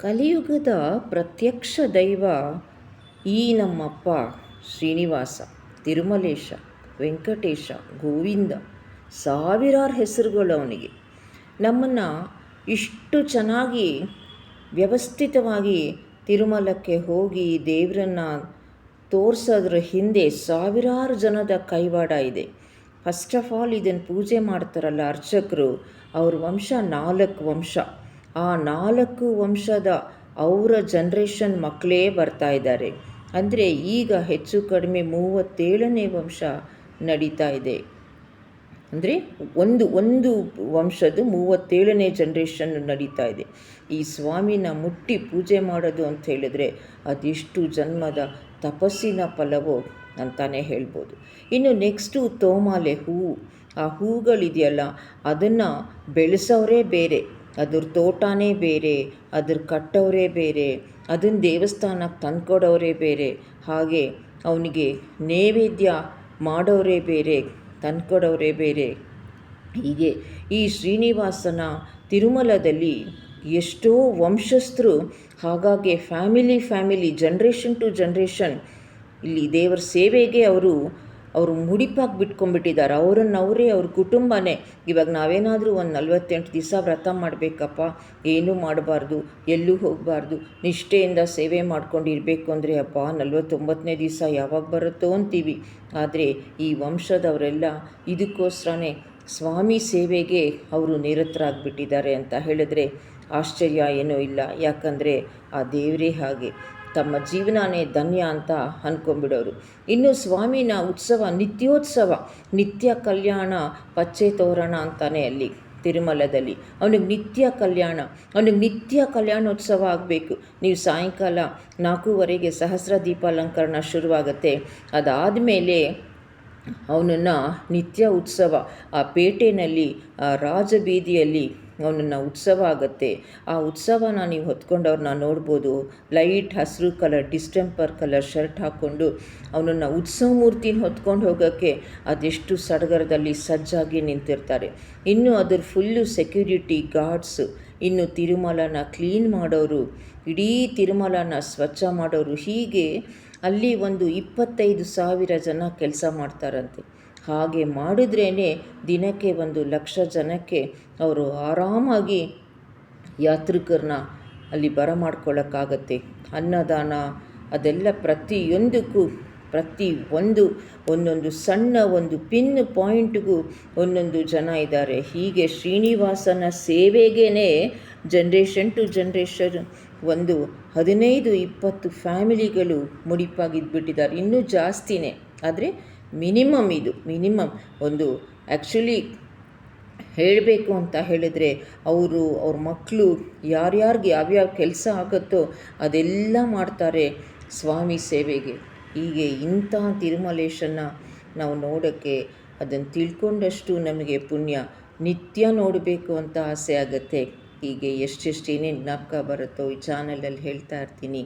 ಕಲಿಯುಗದ ಪ್ರತ್ಯಕ್ಷ ದೈವ ಈ ನಮ್ಮಪ್ಪ ಶ್ರೀನಿವಾಸ, ತಿರುಮಲೇಶ, ವೆಂಕಟೇಶ, ಗೋವಿಂದ, ಸಾವಿರಾರು ಹೆಸರುಗಳು ಅವನಿಗೆ. ನಮ್ಮನ್ನು ಇಷ್ಟು ಚೆನ್ನಾಗಿ ವ್ಯವಸ್ಥಿತವಾಗಿ ತಿರುಮಲಕ್ಕೆ ಹೋಗಿ ದೇವರನ್ನು ತೋರಿಸೋದ್ರ ಹಿಂದೆ ಸಾವಿರಾರು ಜನದ ಕೈವಾಡ ಇದೆ. ಫಸ್ಟ್ ಆಫ್ ಆಲ್ ಇದನ್ನು ಪೂಜೆ ಮಾಡ್ತಾರಲ್ಲ ಅರ್ಚಕರು, ಅವ್ರ ವಂಶ 4 ವಂಶ. ಆ 4 ವಂಶದ ಅವರ ಜನ್ರೇಷನ್ ಮಕ್ಕಳೇ ಬರ್ತಾ ಇದ್ದಾರೆ. ಅಂದರೆ ಈಗ ಹೆಚ್ಚು ಕಡಿಮೆ 37ನೇ ವಂಶ ನಡೀತಾ ಇದೆ. ಅಂದರೆ ಒಂದು ವಂಶದ 37ನೇ ಜನ್ರೇಷನ್ ನಡೀತಾ ಇದೆ. ಈ ಸ್ವಾಮಿನ ಮುಟ್ಟಿ ಪೂಜೆ ಮಾಡೋದು ಅಂತ ಹೇಳಿದ್ರೆ ಅದೆಷ್ಟು ಜನ್ಮದ ತಪಸ್ಸಿನ ಫಲವೋ ಅಂತಲೇ ಹೇಳ್ಬೋದು. ಇನ್ನು ನೆಕ್ಸ್ಟು ತೋಮಾಲೆ ಹೂವು. ಆ ಹೂಗಳಿದೆಯಲ್ಲ ಅದನ್ನು ಬೆಳೆಸೋರೇ ಬೇರೆ, ಅದ್ರ ತೋಟನೇ ಬೇರೆ, ಅದ್ರ ಕಟ್ಟೋರೇ ಬೇರೆ, ಅದನ್ನು ದೇವಸ್ಥಾನಕ್ಕೆ ತಂದ್ಕೊಡೋರೇ ಬೇರೆ, ಹಾಗೆ ಅವನಿಗೆ ನೈವೇದ್ಯ ಮಾಡೋರೇ ಬೇರೆ, ತಂದ್ಕೊಡೋರೇ ಬೇರೆ. ಹೀಗೆ ಈ ಶ್ರೀನಿವಾಸನ ತಿರುಮಲದಲ್ಲಿ ಎಷ್ಟೋ ವಂಶಸ್ಥರು ಹಾಗಾಗಿ ಫ್ಯಾಮಿಲಿ ಜನ್ರೇಷನ್ ಟು ಜನ್ರೇಷನ್ ಇಲ್ಲಿ ದೇವರ ಸೇವೆಗೆ ಅವರು ಮುಡಿಪಾಗಿ ಬಿಟ್ಕೊಂಡ್ಬಿಟ್ಟಿದ್ದಾರೆ. ಅವರೇ ಅವ್ರ ಕುಟುಂಬನೇ. ಇವಾಗ ನಾವೇನಾದರೂ ಒಂದು 48 ದಿವಸ ವ್ರತ ಮಾಡಬೇಕಪ್ಪ, ಏನೂ ಮಾಡಬಾರ್ದು, ಎಲ್ಲೂ ಹೋಗಬಾರ್ದು, ನಿಷ್ಠೆಯಿಂದ ಸೇವೆ ಮಾಡ್ಕೊಂಡಿರಬೇಕು ಅಂದರೆ ಅಪ್ಪ 49ನೇ ದಿವಸ ಯಾವಾಗ ಬರುತ್ತೋ ಅಂತೀವಿ. ಆದರೆ ಈ ವಂಶದವರೆಲ್ಲ ಇದಕ್ಕೋಸ್ಕರನೇ ಸ್ವಾಮಿ ಸೇವೆಗೆ ಅವರು ನಿರತರಾಗಿಬಿಟ್ಟಿದ್ದಾರೆ ಅಂತ ಹೇಳಿದ್ರೆ ಆಶ್ಚರ್ಯ ಏನೂ ಇಲ್ಲ. ಯಾಕಂದರೆ ಆ ದೇವರೇ ಹಾಗೆ ತಮ್ಮ ಜೀವನನೇ ಧನ್ಯ ಅಂತ ಅಂದ್ಕೊಂಬಿಡೋರು. ಇನ್ನು ಸ್ವಾಮಿನ ಉತ್ಸವ ನಿತ್ಯೋತ್ಸವ, ನಿತ್ಯ ಕಲ್ಯಾಣ ಪಚ್ಚೆ ತೋರಣ ಅಂತಾನೆ ಅಲ್ಲಿ ತಿರುಮಲದಲ್ಲಿ. ಅವನಿಗೆ ನಿತ್ಯ ಕಲ್ಯಾಣೋತ್ಸವ ಆಗಬೇಕು. ನೀವು ಸಾಯಂಕಾಲ 4:15 ಸಹಸ್ರ ದೀಪ ಅಲಂಕರಣ ಶುರುವಾಗುತ್ತೆ. ಅದಾದಮೇಲೆ ಅವನನ್ನು ನಿತ್ಯ ಉತ್ಸವ ಆ ಪೇಟೆಯಲ್ಲಿ ಆ ರಾಜಬೀದಿಯಲ್ಲಿ ಅವನನ್ನು ಉತ್ಸವ ಆಗುತ್ತೆ. ಆ ಉತ್ಸವನ ನೀವು ಹೊತ್ಕೊಂಡವ್ರನ್ನ ನೋಡ್ಬೋದು. ಲೈಟ್ ಹಸಿರು ಕಲರ್ ಡಿಸ್ಟೆಂಪರ್ ಕಲರ್ ಶರ್ಟ್ ಹಾಕ್ಕೊಂಡು ಅವನನ್ನು ಉತ್ಸವ ಮೂರ್ತಿನ ಹೊತ್ಕೊಂಡು ಹೋಗೋಕ್ಕೆ ಅದೆಷ್ಟು ಸಡಗರದಲ್ಲಿ ಸಜ್ಜಾಗಿ ನಿಂತಿರ್ತಾರೆ. ಇನ್ನು ಅದ್ರ ಫುಲ್ಲು ಸೆಕ್ಯೂರಿಟಿ ಗಾರ್ಡ್ಸು, ಇನ್ನು ತಿರುಮಲನ ಕ್ಲೀನ್ ಮಾಡೋರು, ಇಡೀ ತಿರುಮಲನ ಸ್ವಚ್ಛ ಮಾಡೋರು, ಹೀಗೆ ಅಲ್ಲಿ ಒಂದು 25,000 ಜನ ಕೆಲಸ ಮಾಡ್ತಾರಂತೆ. ಹಾಗೆ ಮಾಡಿದ್ರೇ ದಿನಕ್ಕೆ 1,00,000 ಜನಕ್ಕೆ ಅವರು ಆರಾಮಾಗಿ ಯಾತ್ರಿಕರನ್ನ ಅಲ್ಲಿ ಬರಮಾಡ್ಕೊಳ್ಳೋಕ್ಕಾಗತ್ತೆ. ಅನ್ನದಾನ ಅದೆಲ್ಲ ಪ್ರತಿಯೊಂದಕ್ಕೂ ಒಂದೊಂದು ಸಣ್ಣ ಒಂದು ಪಿನ್ ಪಾಯಿಂಟ್ಗೂ ಒಂದೊಂದು ಜನ ಇದ್ದಾರೆ. ಹೀಗೆ ಶ್ರೀನಿವಾಸನ ಸೇವೆಗೇ ಜನ್ರೇಷನ್ ಟು ಜನ್ರೇಷನ್ ಒಂದು 15-20 ಫ್ಯಾಮಿಲಿಗಳು ಮುಡಿಪಾಗಿದ್ಬಿಟ್ಟಿದ್ದಾರೆ. ಇನ್ನೂ ಜಾಸ್ತಿನೇ, ಆದರೆ ಮಿನಿಮಮ್ ಒಂದು ಆ್ಯಕ್ಚುಲಿ ಹೇಳಬೇಕು ಅಂತ ಹೇಳಿದ್ರೆ ಅವ್ರ ಮಕ್ಕಳು ಯಾರ್ಯಾರಿಗೆ ಯಾವ್ಯಾವ ಕೆಲಸ ಆಗುತ್ತೋ ಅದೆಲ್ಲ ಮಾಡ್ತಾರೆ ಸ್ವಾಮಿ ಸೇವೆಗೆ. ಹೀಗೆ ಇಂಥ ತಿರುಮಲೇಶನ ನಾವು ನೋಡೋಕ್ಕೆ, ಅದನ್ನು ತಿಳ್ಕೊಂಡಷ್ಟು ನಮಗೆ ಪುಣ್ಯ. ನಿತ್ಯ ನೋಡಬೇಕು ಅಂತ ಆಸೆ ಆಗುತ್ತೆ. ಹೀಗೆ ಏನೇನು ಜ್ಞಾಪಕ ಬರುತ್ತೋ ಈ ಚಾನಲಲ್ಲಿ ಹೇಳ್ತಾ ಇರ್ತೀನಿ.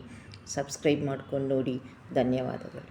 ಸಬ್ಸ್ಕ್ರೈಬ್ ಮಾಡ್ಕೊಂಡು ನೋಡಿ. ಧನ್ಯವಾದಗಳು.